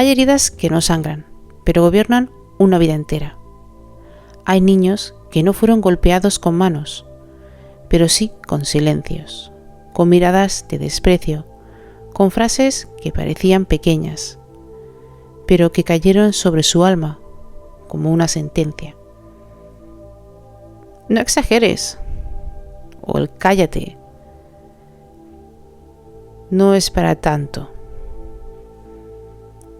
Hay heridas que no sangran, pero gobiernan una vida entera. Hay niños que no fueron golpeados con manos, pero sí con silencios, con miradas de desprecio, con frases que parecían pequeñas, pero que cayeron sobre su alma como una sentencia. No exageres, o el cállate, no es para tanto,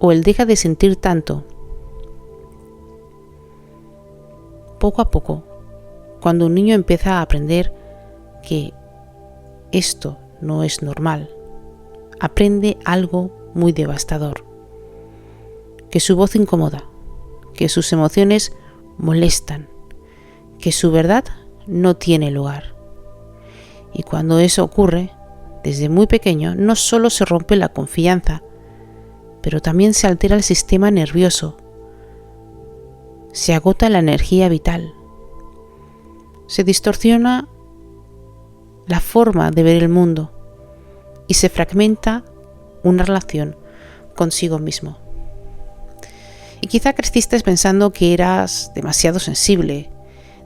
o el deja de sentir tanto. Poco a poco, cuando un niño empieza a aprender que esto no es normal, aprende algo muy devastador, que su voz incomoda, que sus emociones molestan, que su verdad no tiene lugar. Y cuando eso ocurre, desde muy pequeño, no solo se rompe la confianza, pero también se altera el sistema nervioso, se agota la energía vital, se distorsiona la forma de ver el mundo y se fragmenta una relación consigo mismo. Y quizá creciste pensando que eras demasiado sensible,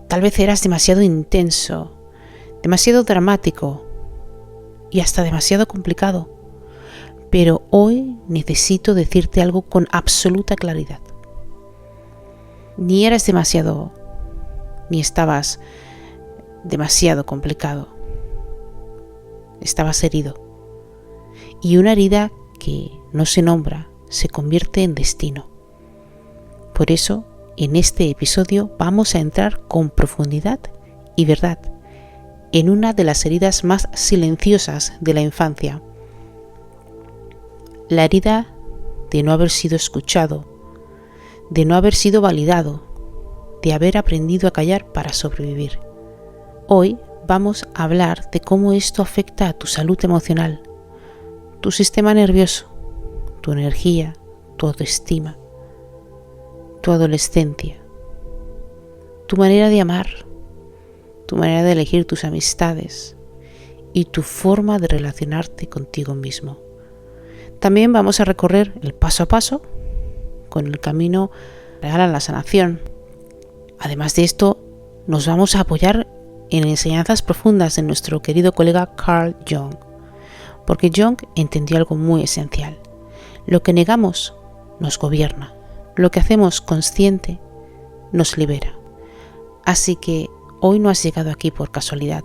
tal vez eras demasiado intenso, demasiado dramático y hasta demasiado complicado. Pero hoy necesito decirte algo con absoluta claridad. Ni eras demasiado, ni estabas demasiado complicado. Estabas herido. Y una herida que no se nombra se convierte en destino. Por eso, en este episodio vamos a entrar con profundidad y verdad en una de las heridas más silenciosas de la infancia. La herida de no haber sido escuchado, de no haber sido validado, de haber aprendido a callar para sobrevivir. Hoy vamos a hablar de cómo esto afecta a tu salud emocional, tu sistema nervioso, tu energía, tu autoestima, tu adolescencia, tu manera de amar, tu manera de elegir tus amistades y tu forma de relacionarte contigo mismo. También vamos a recorrer el paso a paso con el camino real a la sanación. Además de esto, nos vamos a apoyar en enseñanzas profundas de nuestro querido colega Carl Jung, porque Jung entendió algo muy esencial. Lo que negamos nos gobierna, lo que hacemos consciente nos libera. Así que hoy no has llegado aquí por casualidad.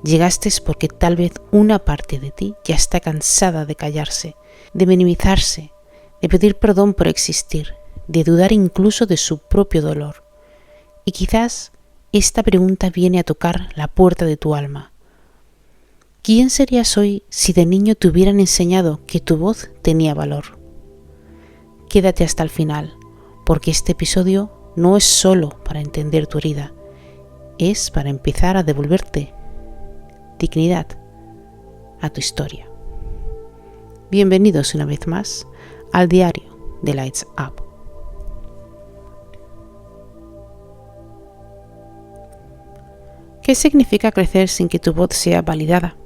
Llegaste porque tal vez una parte de ti ya está cansada de callarse, de minimizarse, de pedir perdón por existir, de dudar incluso de su propio dolor. Y quizás esta pregunta viene a tocar la puerta de tu alma. ¿Quién serías hoy si de niño te hubieran enseñado que tu voz tenía valor? Quédate hasta el final, porque este episodio no es solo para entender tu herida, es para empezar a devolverte dignidad a tu historia. Bienvenidos una vez más al diario de Lights Up. ¿Qué significa crecer sin que tu voz sea validada?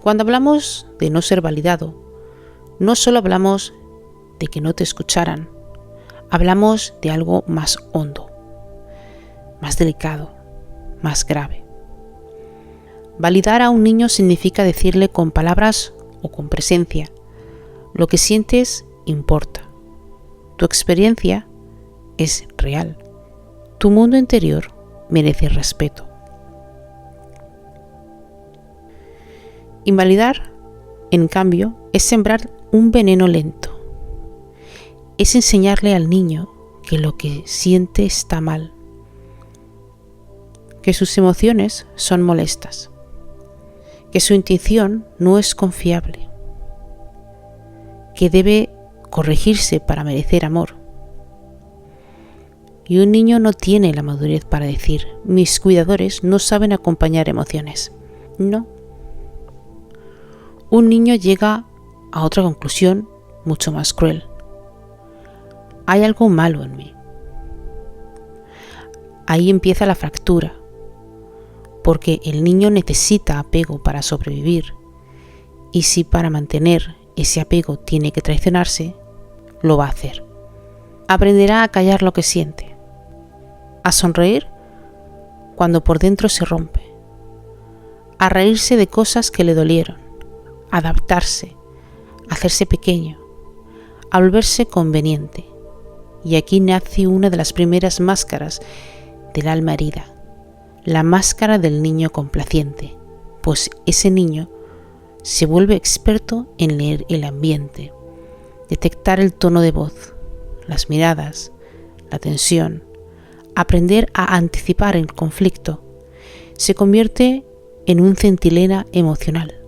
Cuando hablamos de no ser validado, no solo hablamos de que no te escucharan, hablamos de algo más hondo, más delicado, más grave. Validar a un niño significa decirle con palabras o con presencia: lo que sientes importa, tu experiencia es real, tu mundo interior merece respeto. Invalidar, en cambio, es sembrar un veneno lento. Es enseñarle al niño que lo que siente está mal, que sus emociones son molestas, que su intuición no es confiable, que debe corregirse para merecer amor. Y un niño no tiene la madurez para decir: mis cuidadores no saben acompañar emociones. No. Un niño llega a otra conclusión mucho más cruel. Hay algo malo en mí. Ahí empieza la fractura, porque el niño necesita apego para sobrevivir, y si para mantener ese apego tiene que traicionarse, lo va a hacer. Aprenderá a callar lo que siente, a sonreír cuando por dentro se rompe, a reírse de cosas que le dolieron, a adaptarse, a hacerse pequeño, a volverse conveniente. Y aquí nace una de las primeras máscaras del alma herida, la máscara del niño complaciente, pues ese niño se vuelve experto en leer el ambiente, detectar el tono de voz, las miradas, la tensión, aprender a anticipar el conflicto. Se convierte en un centinela emocional,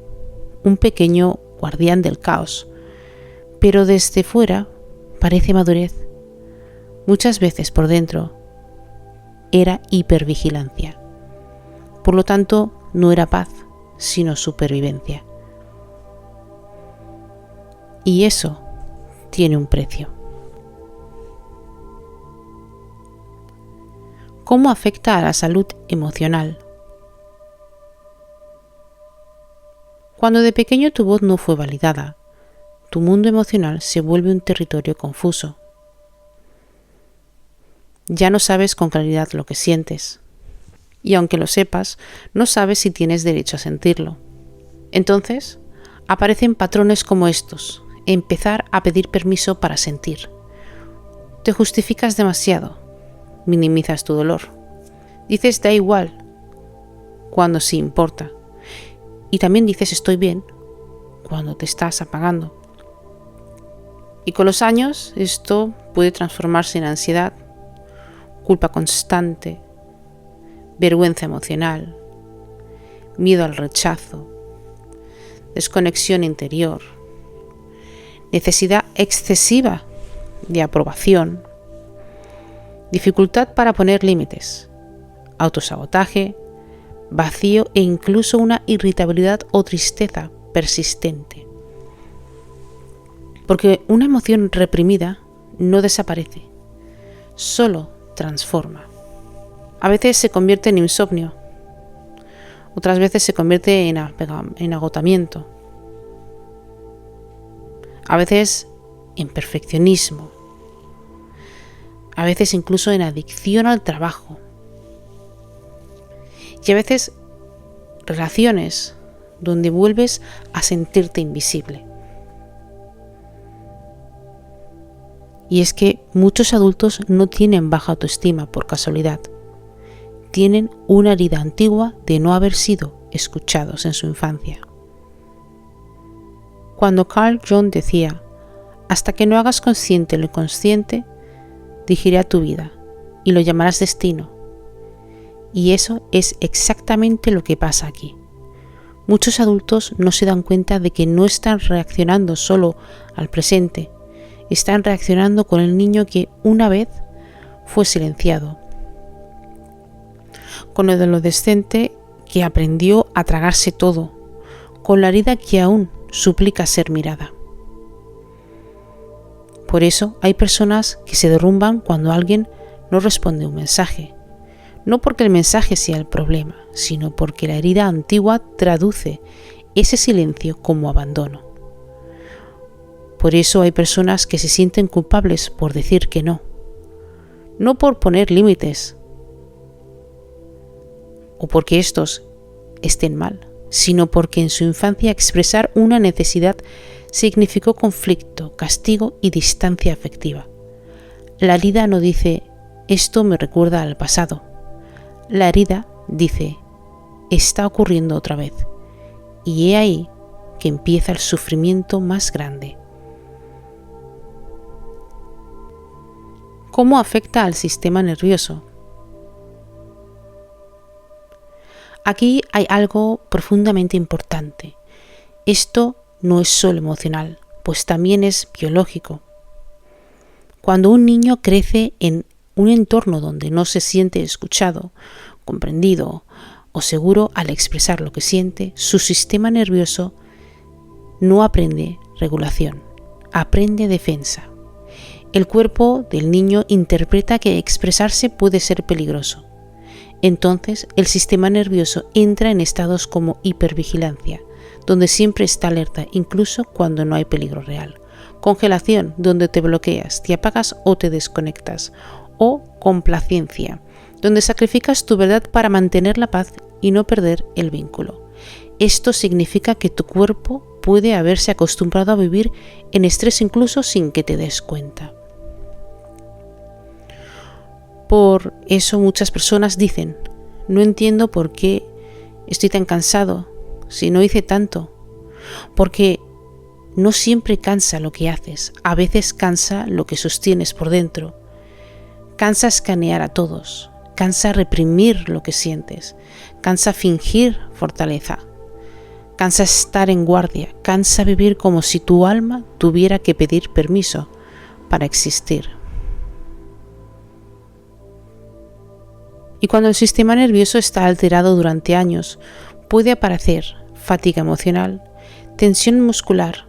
un pequeño guardián del caos, pero desde fuera parece madurez. Muchas veces por dentro era hipervigilancia. Por lo tanto, no era paz, sino supervivencia. Y eso tiene un precio. ¿Cómo afecta a la salud emocional? Cuando de pequeño tu voz no fue validada, tu mundo emocional se vuelve un territorio confuso. Ya no sabes con claridad lo que sientes, y aunque lo sepas, no sabes si tienes derecho a sentirlo. Entonces, aparecen patrones como estos: empezar a pedir permiso para sentir. Te justificas demasiado, minimizas tu dolor, dices da igual, cuando sí importa, y también dices estoy bien, cuando te estás apagando. Y con los años esto puede transformarse en ansiedad, culpa constante, vergüenza emocional, miedo al rechazo, desconexión interior, necesidad excesiva de aprobación, dificultad para poner límites, autosabotaje, vacío e incluso una irritabilidad o tristeza persistente. Porque una emoción reprimida no desaparece, solo transforma. A veces se convierte en insomnio, otras veces se convierte en agotamiento, a veces en perfeccionismo, a veces incluso en adicción al trabajo, y a veces relaciones donde vuelves a sentirte invisible. Y es que muchos adultos no tienen baja autoestima por casualidad. Tienen una herida antigua de no haber sido escuchados en su infancia. Cuando Carl Jung decía, hasta que no hagas consciente lo inconsciente, dirigirá tu vida y lo llamarás destino. Y eso es exactamente lo que pasa aquí. Muchos adultos no se dan cuenta de que no están reaccionando solo al presente, están reaccionando con el niño que una vez fue silenciado, con el adolescente que aprendió a tragarse todo, con la herida que aún suplica ser mirada. Por eso hay personas que se derrumban cuando alguien no responde un mensaje, no porque el mensaje sea el problema, sino porque la herida antigua traduce ese silencio como abandono. Por eso hay personas que se sienten culpables por decir que no por poner límites o porque estos estén mal, sino porque en su infancia expresar una necesidad significó conflicto, castigo y distancia afectiva. La herida no dice, esto me recuerda al pasado. La herida dice, está ocurriendo otra vez. Y he ahí que empieza el sufrimiento más grande. ¿Cómo afecta al sistema nervioso? Aquí hay algo profundamente importante. Esto no es solo emocional, pues también es biológico. Cuando un niño crece en un entorno donde no se siente escuchado, comprendido o seguro al expresar lo que siente, su sistema nervioso no aprende regulación, aprende defensa. El cuerpo del niño interpreta que expresarse puede ser peligroso. Entonces, el sistema nervioso entra en estados como hipervigilancia, donde siempre está alerta, incluso cuando no hay peligro real. Congelación, donde te bloqueas, te apagas o te desconectas. O complacencia, donde sacrificas tu verdad para mantener la paz y no perder el vínculo. Esto significa que tu cuerpo puede haberse acostumbrado a vivir en estrés incluso sin que te des cuenta. Por eso muchas personas dicen: no entiendo por qué estoy tan cansado si no hice tanto. Porque no siempre cansa lo que haces, a veces cansa lo que sostienes por dentro. Cansa escanear a todos, cansa reprimir lo que sientes, cansa fingir fortaleza, cansa estar en guardia, cansa vivir como si tu alma tuviera que pedir permiso para existir. Y cuando el sistema nervioso está alterado durante años, puede aparecer fatiga emocional, tensión muscular,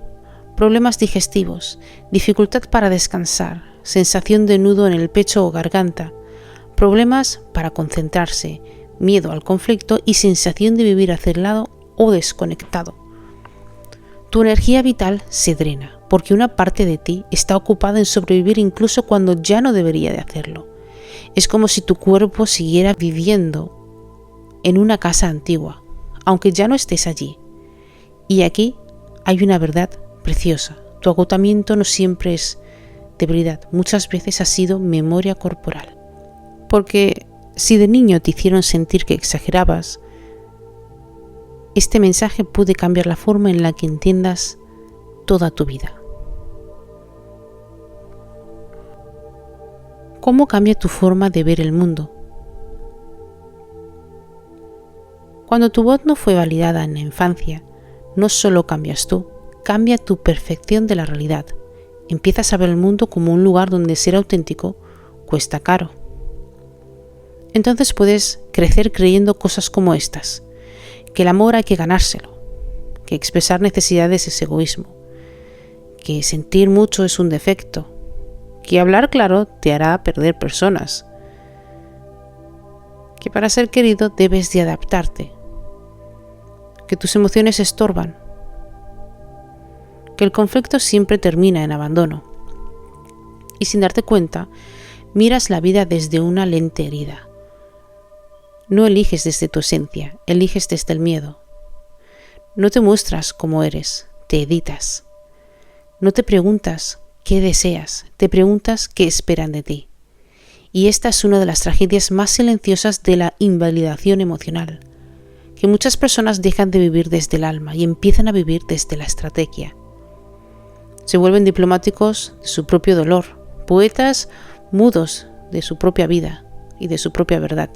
problemas digestivos, dificultad para descansar, sensación de nudo en el pecho o garganta, problemas para concentrarse, miedo al conflicto y sensación de vivir acelerado o desconectado. Tu energía vital se drena porque una parte de ti está ocupada en sobrevivir incluso cuando ya no debería de hacerlo. Es como si tu cuerpo siguiera viviendo en una casa antigua, aunque ya no estés allí. Y aquí hay una verdad preciosa. Tu agotamiento no siempre es debilidad, muchas veces ha sido memoria corporal. Porque si de niño te hicieron sentir que exagerabas, este mensaje puede cambiar la forma en la que entiendas toda tu vida. ¿Cómo cambia tu forma de ver el mundo? Cuando tu voz no fue validada en la infancia, no solo cambias tú, cambia tu percepción de la realidad. Empiezas a ver el mundo como un lugar donde ser auténtico cuesta caro. Entonces puedes crecer creyendo cosas como estas: que el amor hay que ganárselo, que expresar necesidades es egoísmo, que sentir mucho es un defecto, que hablar claro te hará perder personas, que para ser querido debes de adaptarte, que tus emociones estorban, que el conflicto siempre termina en abandono. Y sin darte cuenta, miras la vida desde una lente herida. No eliges desde tu esencia, eliges desde el miedo. No te muestras como eres, te editas. No te preguntas qué deseas, te preguntas qué esperan de ti. Y esta es una de las tragedias más silenciosas de la invalidación emocional, que muchas personas dejan de vivir desde el alma y empiezan a vivir desde la estrategia. Se vuelven diplomáticos de su propio dolor, poetas mudos de su propia vida y de su propia verdad,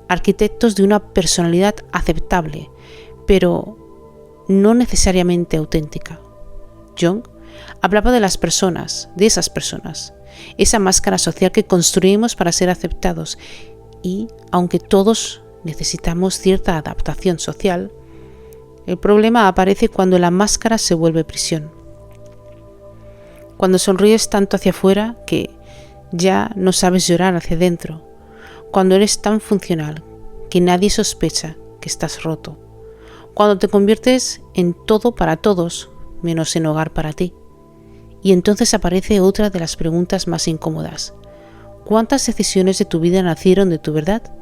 arquitectos de una personalidad aceptable, pero no necesariamente auténtica. Jung hablaba de las personas, de esas personas, esa máscara social que construimos para ser aceptados, y aunque todos necesitamos cierta adaptación social, el problema aparece cuando la máscara se vuelve prisión. Cuando sonríes tanto hacia afuera que ya no sabes llorar hacia adentro, cuando eres tan funcional que nadie sospecha que estás roto, cuando te conviertes en todo para todos menos en hogar para ti. Y entonces aparece otra de las preguntas más incómodas: ¿cuántas decisiones de tu vida nacieron de tu verdad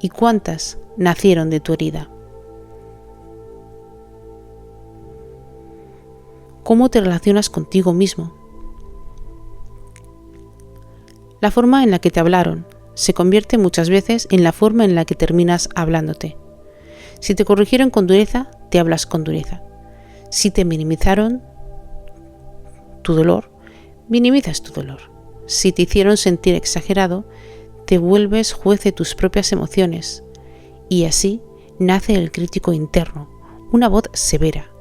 y cuántas nacieron de tu herida? ¿Cómo te relacionas contigo mismo? La forma en la que te hablaron se convierte muchas veces en la forma en la que terminas hablándote. Si te corrigieron con dureza, te hablas con dureza. Si te minimizaron tu dolor, minimizas tu dolor. Si te hicieron sentir exagerado, te vuelves juez de tus propias emociones. Y así nace el crítico interno, una voz severa,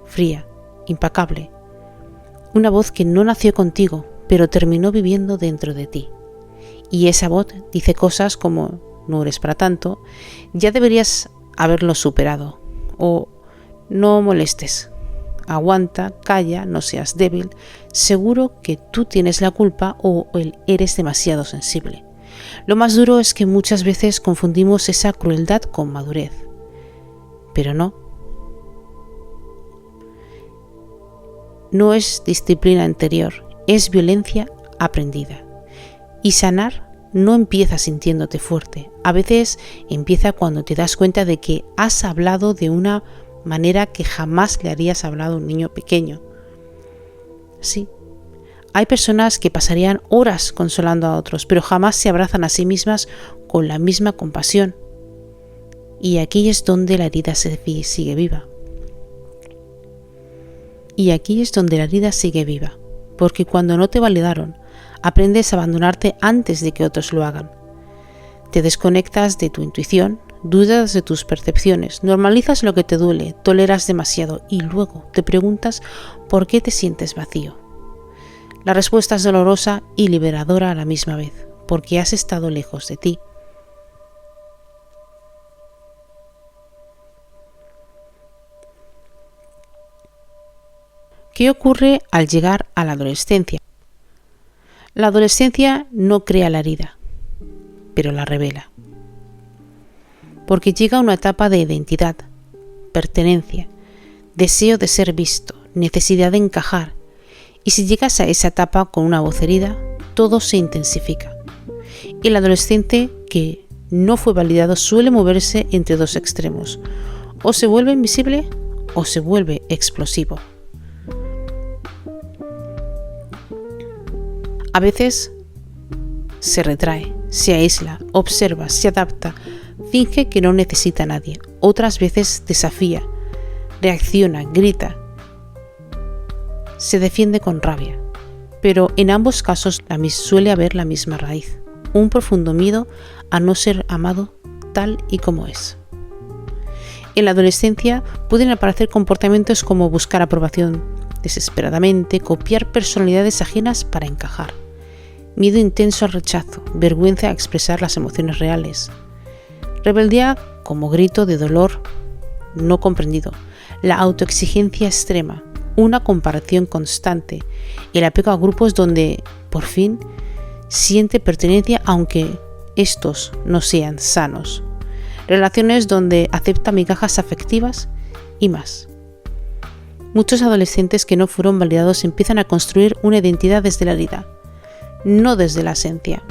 fría, implacable. Una voz que no nació contigo, pero terminó viviendo dentro de ti. Y esa voz dice cosas como: no eres para tanto, ya deberías haberlo superado, o no molestes, aguanta, calla, no seas débil, seguro que tú tienes la culpa o eres demasiado sensible. Lo más duro es que muchas veces confundimos esa crueldad con madurez, pero no. no es disciplina interior, es violencia aprendida. Y sanar no empieza sintiéndote fuerte. A veces empieza cuando te das cuenta de que has hablado de una manera que jamás le harías hablado a un niño pequeño. Sí, hay personas que pasarían horas consolando a otros, pero jamás se abrazan a sí mismas con la misma compasión. Y aquí es donde la herida sigue viva. Y aquí es donde la herida sigue viva, porque cuando no te validaron, aprendes a abandonarte antes de que otros lo hagan. Te desconectas de tu intuición, dudas de tus percepciones, normalizas lo que te duele, toleras demasiado y luego te preguntas por qué te sientes vacío. La respuesta es dolorosa y liberadora a la misma vez, porque has estado lejos de ti. ¿Qué ocurre al llegar a la adolescencia? La adolescencia no crea la herida, pero la revela. Porque llega una etapa de identidad, pertenencia, deseo de ser visto, necesidad de encajar. Y si llegas a esa etapa con una voz herida, todo se intensifica. El adolescente que no fue validado suele moverse entre dos extremos. O se vuelve invisible o se vuelve explosivo. A veces se retrae, se aísla, observa, se adapta, finge que no necesita a nadie. Otras veces desafía, reacciona, grita, se defiende con rabia. Pero en ambos casos suele haber la misma raíz, un profundo miedo a no ser amado tal y como es. En la adolescencia pueden aparecer comportamientos como buscar aprobación desesperadamente, copiar personalidades ajenas para encajar, miedo intenso al rechazo, vergüenza a expresar las emociones reales, rebeldía como grito de dolor no comprendido, la autoexigencia extrema, una comparación constante, el apego a grupos donde, por fin, siente pertenencia aunque estos no sean sanos, relaciones donde acepta migajas afectivas y más. Muchos adolescentes que no fueron validados empiezan a construir una identidad desde la herida, no desde la esencia,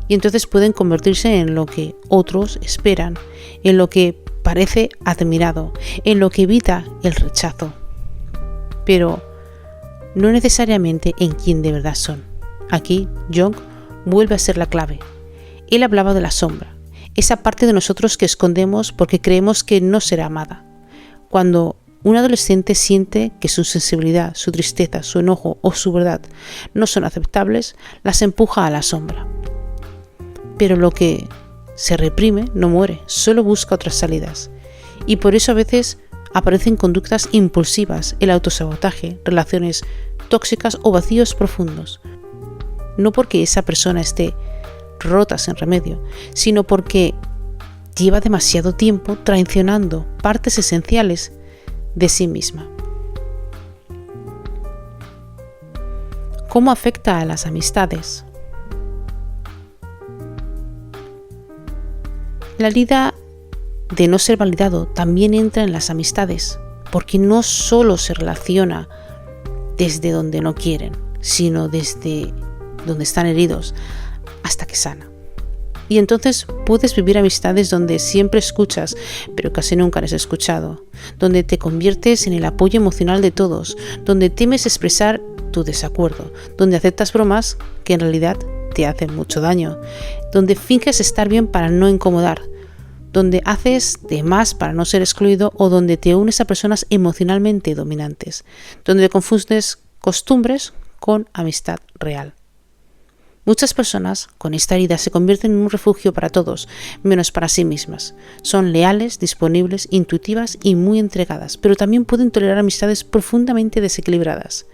y entonces pueden convertirse en lo que otros esperan, en lo que parece admirado, en lo que evita el rechazo, pero no necesariamente en quien de verdad son. Aquí Jung vuelve a ser la clave. Él hablaba de la sombra, esa parte de nosotros que escondemos porque creemos que no será amada. Cuando un adolescente siente que su sensibilidad, su tristeza, su enojo o su verdad no son aceptables, las empuja a la sombra. Pero lo que se reprime no muere, solo busca otras salidas. Y por eso a veces aparecen conductas impulsivas, el autosabotaje, relaciones tóxicas o vacíos profundos. No porque esa persona esté rota sin remedio, sino porque lleva demasiado tiempo traicionando partes esenciales de sí misma. ¿Cómo afecta a las amistades? La herida de no ser validado también entra en las amistades, porque no solo se relaciona desde donde no quieren, sino desde donde están heridos hasta que sana. Y entonces puedes vivir amistades donde siempre escuchas, pero casi nunca eres escuchado, donde te conviertes en el apoyo emocional de todos, donde temes expresar tu desacuerdo, donde aceptas bromas que en realidad te hacen mucho daño, donde finges estar bien para no incomodar, donde haces de más para no ser excluido o donde te unes a personas emocionalmente dominantes, donde confundes costumbres con amistad real. Muchas personas con esta herida se convierten en un refugio para todos, menos para sí mismas. Son leales, disponibles, intuitivas y muy entregadas, pero también pueden tolerar amistades profundamente desequilibradas,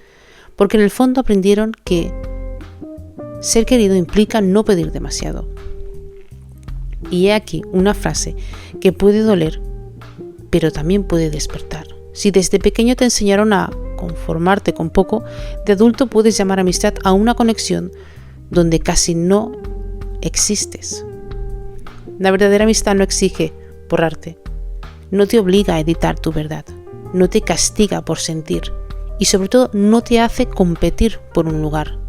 porque en el fondo aprendieron que ser querido implica no pedir demasiado. Y he aquí una frase que puede doler, pero también puede despertar. Si desde pequeño te enseñaron a conformarte con poco, de adulto puedes llamar amistad a una conexión donde casi no existes. La verdadera amistad no exige borrarte, no te obliga a editar tu verdad, no te castiga por sentir y sobre todo no te hace competir por un lugar,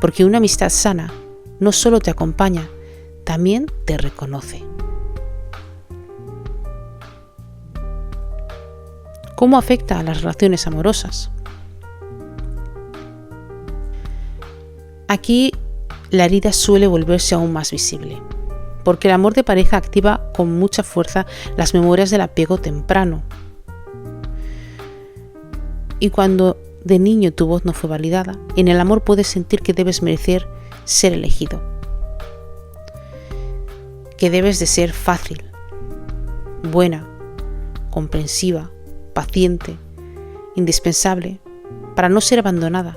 porque una amistad sana no solo te acompaña, también te reconoce. ¿Cómo afecta a las relaciones amorosas? Aquí la herida suele volverse aún más visible, porque el amor de pareja activa con mucha fuerza las memorias del apego temprano. Y cuando de niño tu voz no fue validada, en el amor puedes sentir que debes merecer ser elegido, que debes de ser fácil, buena, comprensiva, paciente, indispensable, para no ser abandonada.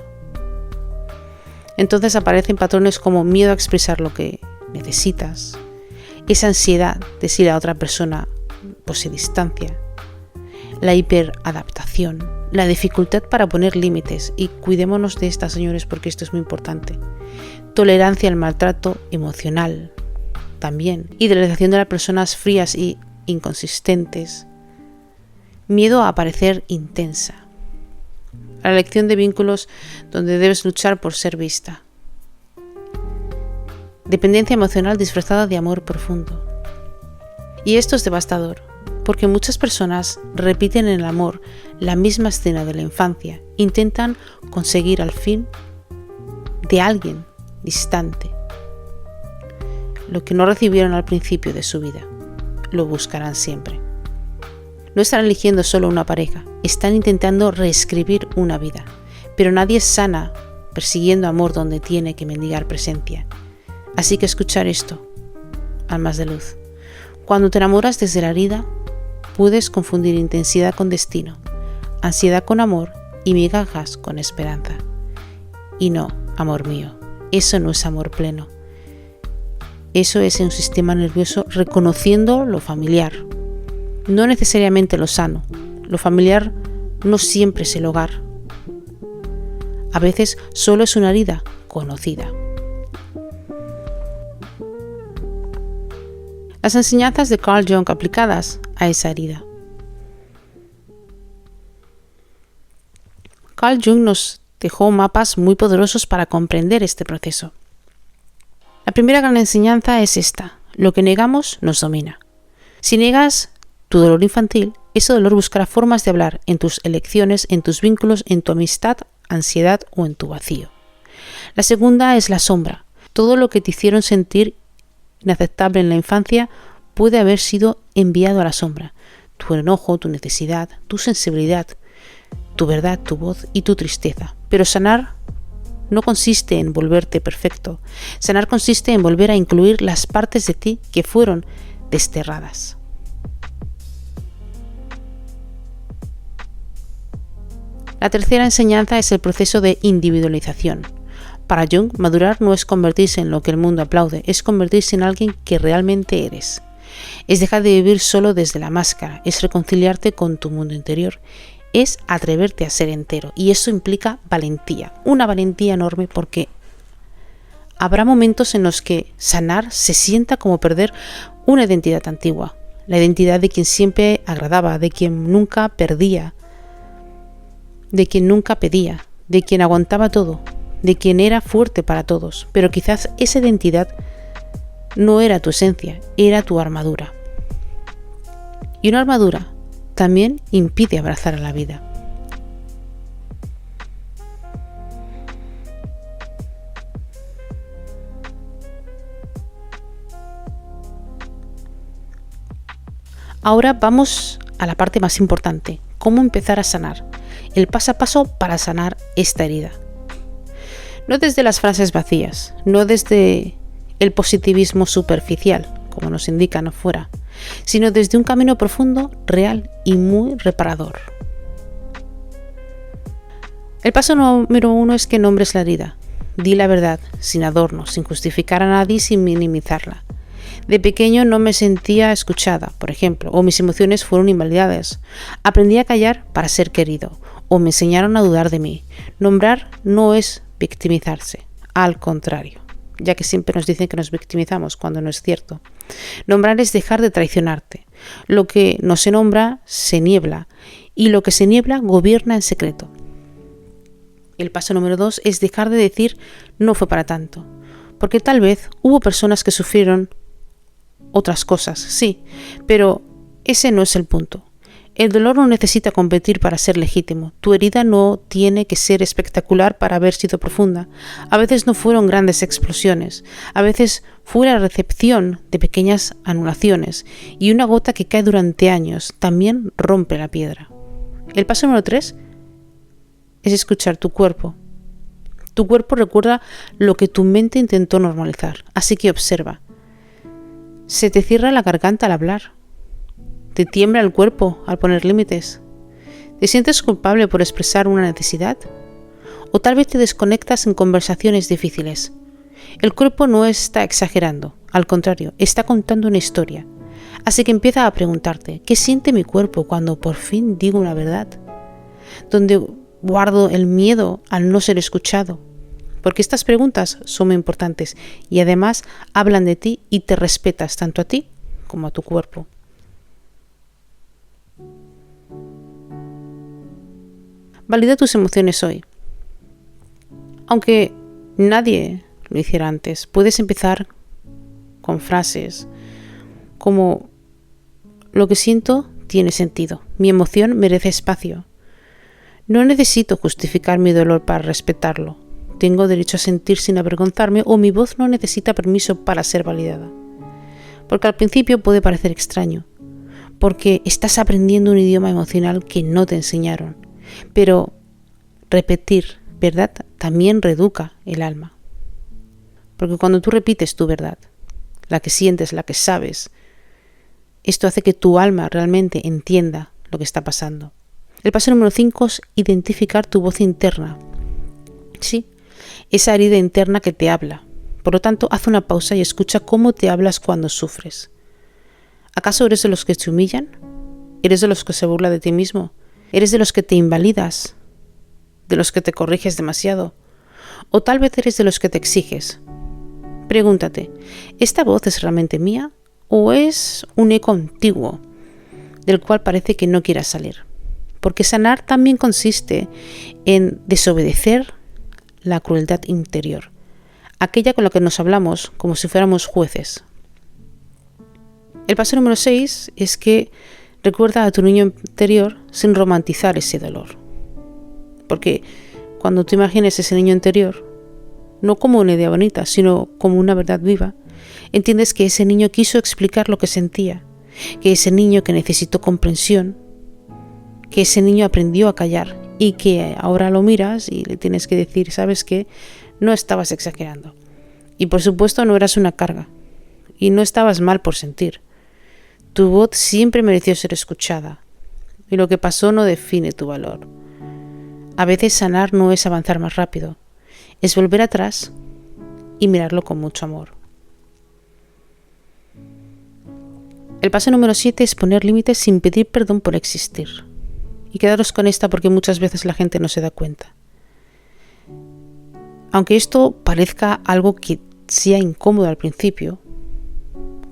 Entonces aparecen patrones como miedo a expresar lo que necesitas, esa ansiedad de si la otra persona se distancia, la hiperadaptación, la dificultad para poner límites, y cuidémonos de estas, señores, porque esto es muy importante. Tolerancia al maltrato emocional también, idealización de las personas frías y inconsistentes, miedo a parecer intensa, la elección de vínculos donde debes luchar por ser vista, dependencia emocional disfrazada de amor profundo. Y esto es devastador, porque muchas personas repiten en el amor la misma escena de la infancia, intentan conseguir al fin de alguien distante lo que no recibieron al principio de su vida, lo buscarán siempre. No están eligiendo solo una pareja, están intentando reescribir una vida, pero nadie es sana persiguiendo amor donde tiene que mendigar presencia. Así que escuchar esto, almas de luz. Cuando te enamoras desde la herida, puedes confundir intensidad con destino, ansiedad con amor y migajas con esperanza. Y no, amor mío, eso no es amor pleno. Eso es un sistema nervioso reconociendo lo familiar, no necesariamente lo sano. Lo familiar no siempre es el hogar. A veces solo es una herida conocida. Las enseñanzas de Carl Jung aplicadas a esa herida. Carl Jung nos dejó mapas muy poderosos para comprender este proceso. La primera gran enseñanza es esta: lo que negamos nos domina. Si niegas tu dolor infantil, ese dolor buscará formas de hablar en tus elecciones, en tus vínculos, en tu amistad, ansiedad o en tu vacío. La segunda es la sombra. Todo lo que te hicieron sentir inaceptable en la infancia puede haber sido enviado a la sombra. Tu enojo, tu necesidad, tu sensibilidad, tu verdad, tu voz y tu tristeza. Pero sanar no consiste en volverte perfecto. Sanar consiste en volver a incluir las partes de ti que fueron desterradas. La tercera enseñanza es el proceso de individualización. Para Jung, madurar no es convertirse en lo que el mundo aplaude, es convertirse en alguien que realmente eres. Es dejar de vivir solo desde la máscara, es reconciliarte con tu mundo interior, es atreverte a ser entero, y eso implica valentía, una valentía enorme, porque habrá momentos en los que sanar se sienta como perder una identidad antigua, la identidad de quien siempre agradaba, de quien nunca perdía, de quien nunca pedía, de quien aguantaba todo, de quien era fuerte para todos, pero quizás esa identidad no era tu esencia, era tu armadura. Y una armadura también impide abrazar a la vida. Ahora vamos a la parte más importante: cómo empezar a sanar, el paso a paso para sanar esta herida. No desde las frases vacías, no desde el positivismo superficial, como nos indican afuera, sino desde un camino profundo, real y muy reparador. El paso número 1 es que nombres la herida. Di la verdad, sin adornos, sin justificar a nadie, sin minimizarla. De pequeño no me sentía escuchada, por ejemplo, o mis emociones fueron invalidadas. Aprendí a callar para ser querido, o me enseñaron a dudar de mí. Nombrar no es victimizarse, al contrario, ya que siempre nos dicen que nos victimizamos cuando no es cierto. Nombrar es dejar de traicionarte. Lo que no se nombra se niebla, y lo que se niebla gobierna en secreto. El paso número 2 es dejar de decir no fue para tanto, porque tal vez hubo personas que sufrieron otras cosas, sí, pero ese no es el punto. El dolor no necesita competir para ser legítimo. Tu herida no tiene que ser espectacular para haber sido profunda. A veces no fueron grandes explosiones. A veces fue la recepción de pequeñas anulaciones. Y una gota que cae durante años también rompe la piedra. El paso número 3 es escuchar tu cuerpo. Tu cuerpo recuerda lo que tu mente intentó normalizar. Así que observa. ¿Se te cierra la garganta al hablar? ¿Te tiembla el cuerpo al poner límites? ¿Te sientes culpable por expresar una necesidad? ¿O tal vez te desconectas en conversaciones difíciles? El cuerpo no está exagerando, al contrario, está contando una historia. Así que empieza a preguntarte, ¿qué siente mi cuerpo cuando por fin digo una verdad? ¿Dónde guardo el miedo al no ser escuchado? Porque estas preguntas son muy importantes y además hablan de ti y te respetas tanto a ti como a tu cuerpo. Valida tus emociones hoy. Aunque nadie lo hiciera antes, puedes empezar con frases como: lo que siento tiene sentido, mi emoción merece espacio. No necesito justificar mi dolor para respetarlo. Tengo derecho a sentir sin avergonzarme, o mi voz no necesita permiso para ser validada. Porque al principio puede parecer extraño, porque estás aprendiendo un idioma emocional que no te enseñaron. Pero repetir verdad también reeduca el alma. Porque cuando tú repites tu verdad, la que sientes, la que sabes, esto hace que tu alma realmente entienda lo que está pasando. El paso número 5 es identificar tu voz interna. Sí, esa herida interna que te habla. Por lo tanto, haz una pausa y escucha cómo te hablas cuando sufres. ¿Acaso eres de los que te humillan? ¿Eres de los que se burla de ti mismo? ¿Eres de los que te invalidas? ¿De los que te corriges demasiado? ¿O tal vez eres de los que te exiges? Pregúntate, ¿esta voz es realmente mía o es un eco antiguo del cual parece que no quieras salir? Porque sanar también consiste en desobedecer la crueldad interior, aquella con la que nos hablamos como si fuéramos jueces. El paso número 6 es que recuerda a tu niño interior sin romantizar ese dolor. Porque cuando tú imagines ese niño interior, no como una idea bonita, sino como una verdad viva, entiendes que ese niño quiso explicar lo que sentía, que ese niño que necesitó comprensión, que ese niño aprendió a callar y que ahora lo miras y le tienes que decir, ¿sabes qué? No estabas exagerando. Y por supuesto no eras una carga y no estabas mal por sentir. Tu voz siempre mereció ser escuchada y lo que pasó no define tu valor. A veces sanar no es avanzar más rápido, es volver atrás y mirarlo con mucho amor. El paso número 7 es poner límites sin pedir perdón por existir. Y quedaros con esta porque muchas veces la gente no se da cuenta. Aunque esto parezca algo que sea incómodo al principio,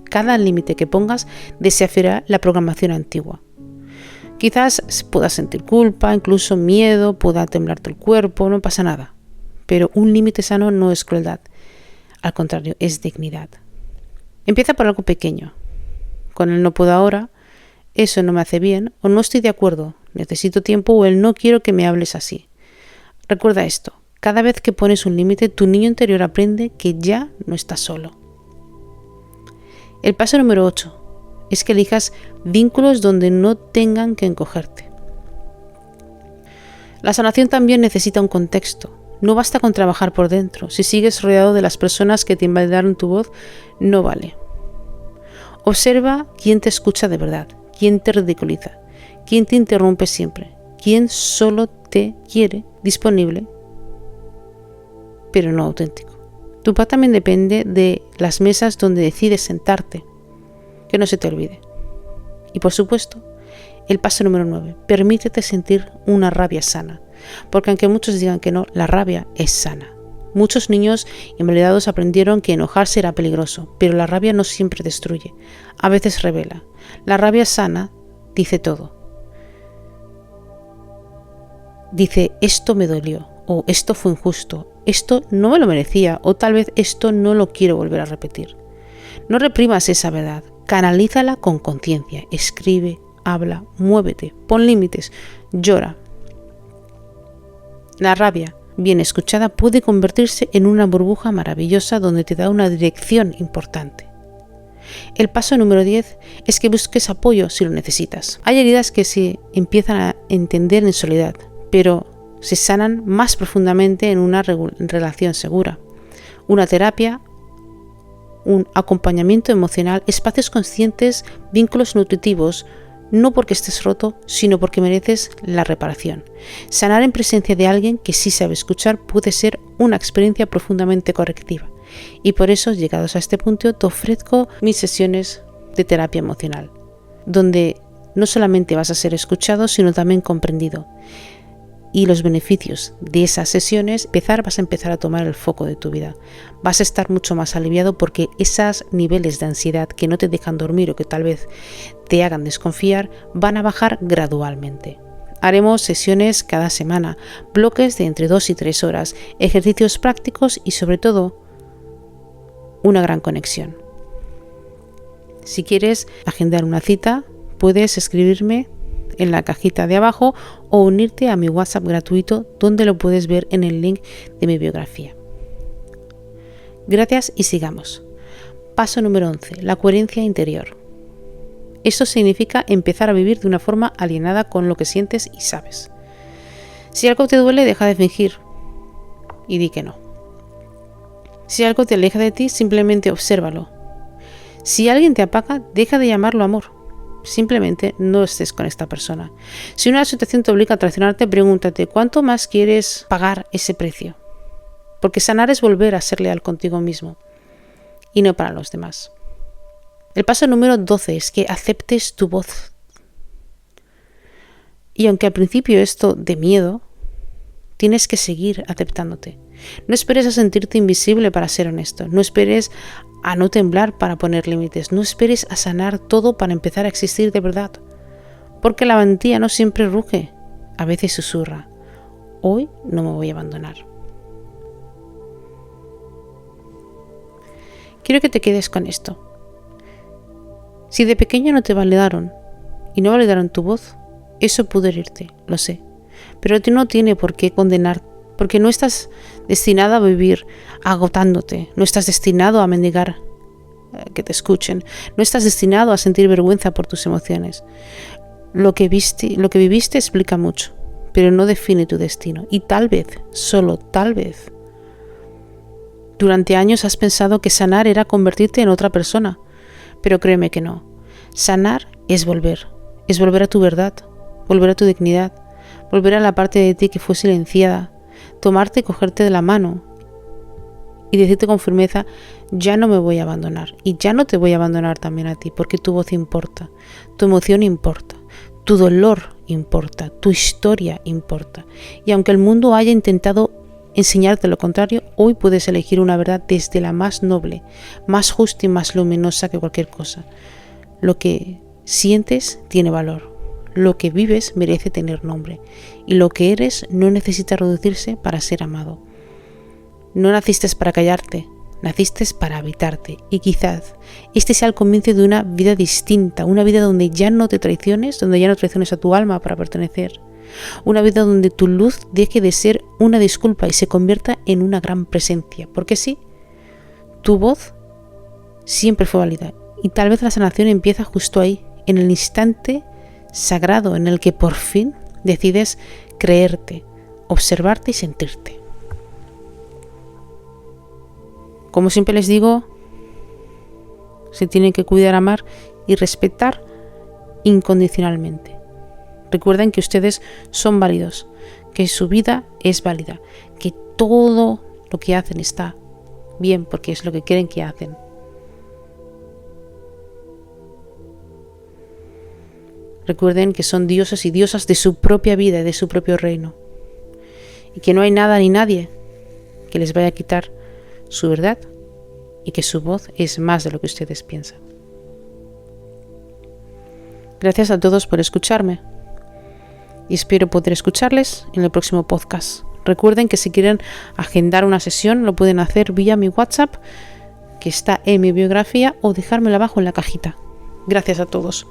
cada límite que pongas desafiará la programación antigua. Quizás puedas sentir culpa, incluso miedo, pueda temblarte el cuerpo, no pasa nada. Pero un límite sano no es crueldad, al contrario, es dignidad. Empieza por algo pequeño. Con el no puedo ahora, eso no me hace bien, o no estoy de acuerdo, necesito tiempo, o el no quiero que me hables así. Recuerda esto, cada vez que pones un límite, tu niño interior aprende que ya no estás solo. El paso número 8 es que elijas vínculos donde no tengan que encogerte. La sanación también necesita un contexto. No basta con trabajar por dentro. Si sigues rodeado de las personas que te invalidaron tu voz, no vale. Observa quién te escucha de verdad, quién te ridiculiza, quién te interrumpe siempre, quién solo te quiere disponible, pero no auténtico. Tu paz también depende de las mesas donde decides sentarte. Que no se te olvide. Y por supuesto, el paso número 9, permítete sentir una rabia sana, porque aunque muchos digan que no, la rabia es sana. Muchos niños invalidados aprendieron que enojarse era peligroso, pero la rabia no siempre destruye, a veces revela. La rabia sana dice todo. Dice, esto me dolió, o esto fue injusto, esto no me lo merecía, o tal vez esto no lo quiero volver a repetir. No reprimas esa verdad, canalízala con conciencia, escribe, habla, muévete, pon límites, llora. La rabia, bien escuchada, puede convertirse en una burbuja maravillosa donde te da una dirección importante. El paso número 10 es que busques apoyo si lo necesitas. Hay heridas que se empiezan a entender en soledad, pero se sanan más profundamente en una relación segura. Una terapia, un acompañamiento emocional, espacios conscientes, vínculos nutritivos, no porque estés roto, sino porque mereces la reparación. Sanar en presencia de alguien que sí sabe escuchar puede ser una experiencia profundamente correctiva. Y por eso, llegados a este punto, te ofrezco mis sesiones de terapia emocional, donde no solamente vas a ser escuchado, sino también comprendido. Y los beneficios de esas sesiones, vas a empezar a tomar el foco de tu vida. Vas a estar mucho más aliviado porque esos niveles de ansiedad que no te dejan dormir o que tal vez te hagan desconfiar, van a bajar gradualmente. Haremos sesiones cada semana, bloques de entre 2 y 3 horas, ejercicios prácticos y sobre todo una gran conexión. Si quieres agendar una cita, puedes escribirme en la cajita de abajo o unirte a mi WhatsApp gratuito, donde lo puedes ver en el link de mi biografía. Gracias y sigamos. Paso número 11. La coherencia interior. Esto significa empezar a vivir de una forma alineada con lo que sientes y sabes. Si algo te duele, deja de fingir y di que no. Si algo te aleja de ti, simplemente obsérvalo. Si alguien te apaga, deja de llamarlo amor. Simplemente no estés con esta persona. Si una situación te obliga a traicionarte, pregúntate ¿cuánto más quieres pagar ese precio? Porque sanar es volver a ser leal contigo mismo y no para los demás. El paso número 12 es que aceptes tu voz. Y aunque al principio esto de miedo, tienes que seguir aceptándote. No esperes a sentirte invisible para ser honesto. No esperes a no temblar para poner límites. No esperes a sanar todo para empezar a existir de verdad. Porque la valentía no siempre ruge, a veces susurra. Hoy no me voy a abandonar. Quiero que te quedes con esto. Si de pequeño no te validaron y no validaron tu voz, eso pudo herirte, lo sé. Pero no tiene por qué condenar, porque no estás destinado a vivir agotándote, no estás destinado a mendigar que te escuchen, no estás destinado a sentir vergüenza por tus emociones. Lo que viviste explica mucho, pero no define tu destino. Y tal vez, solo tal vez, durante años has pensado que sanar era convertirte en otra persona, pero créeme que no. Sanar es volver a tu verdad, volver a tu dignidad, volver a la parte de ti que fue silenciada, tomarte y cogerte de la mano y decirte con firmeza, ya no me voy a abandonar y ya no te voy a abandonar también a ti, porque tu voz importa, tu emoción importa, tu dolor importa, tu historia importa. Y aunque el mundo haya intentado enseñarte lo contrario, hoy puedes elegir una verdad desde la más noble, más justa y más luminosa que cualquier cosa. Lo que sientes tiene valor. Lo que vives merece tener nombre y lo que eres no necesita reducirse para ser amado. No naciste para callarte, naciste para habitarte y quizás este sea el comienzo de una vida distinta, una vida donde ya no te traiciones, donde ya no traiciones a tu alma para pertenecer, una vida donde tu luz deje de ser una disculpa y se convierta en una gran presencia, porque sí, tu voz siempre fue válida y tal vez la sanación empieza justo ahí, en el instante sagrado en el que por fin decides creerte, observarte y sentirte. Como siempre les digo, se tienen que cuidar, amar y respetar incondicionalmente. Recuerden que ustedes son válidos, que su vida es válida, que todo lo que hacen está bien porque es lo que quieren que hacen. Recuerden que son dioses y diosas de su propia vida y de su propio reino. Y que no hay nada ni nadie que les vaya a quitar su verdad y que su voz es más de lo que ustedes piensan. Gracias a todos por escucharme y espero poder escucharles en el próximo podcast. Recuerden que si quieren agendar una sesión lo pueden hacer vía mi WhatsApp, que está en mi biografía, o dejármela abajo en la cajita. Gracias a todos.